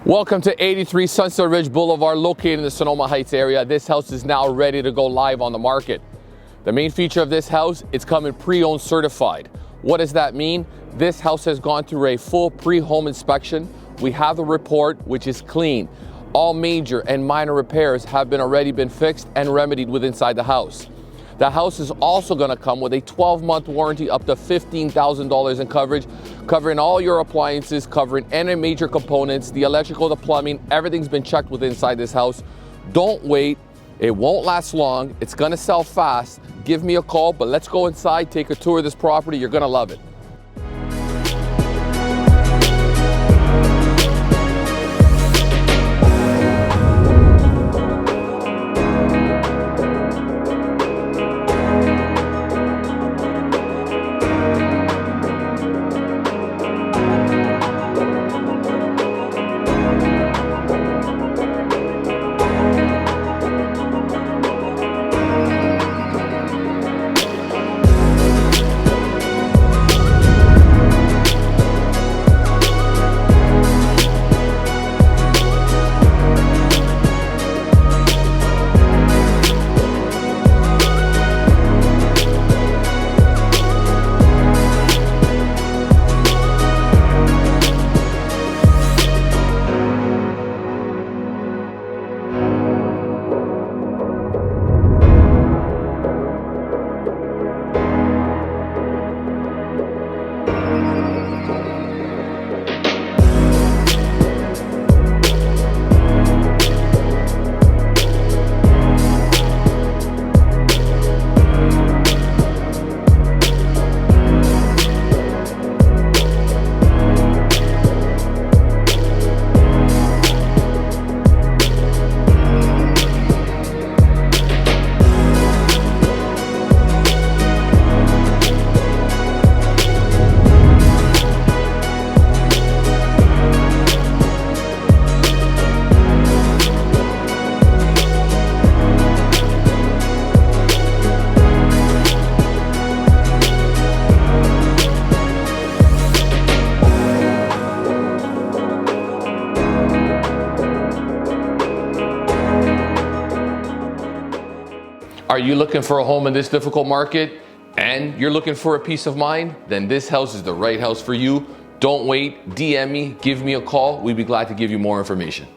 Welcome to 83 Sunset Ridge Boulevard, located in the Sonoma Heights area. This house is now ready to go live on the market. The main feature of this house, it's coming pre-owned certified. What does that mean? This house has gone through a full pre-home inspection. We have the report, which is clean. All major and minor repairs have already been fixed and remedied within inside the house. The house is also going to come with a 12-month warranty up to $15,000 in coverage, covering all your appliances, covering any major components, the electrical, the plumbing, everything's been checked within inside this house. Don't wait. It won't last long. It's going to sell fast. Give me a call, but let's go inside, take a tour of this property. You're going to love it. Are you looking for a home in this difficult market and you're looking for a peace of mind? Then this house is the right house for you. Don't wait, DM me, give me a call. We'd be glad to give you more information.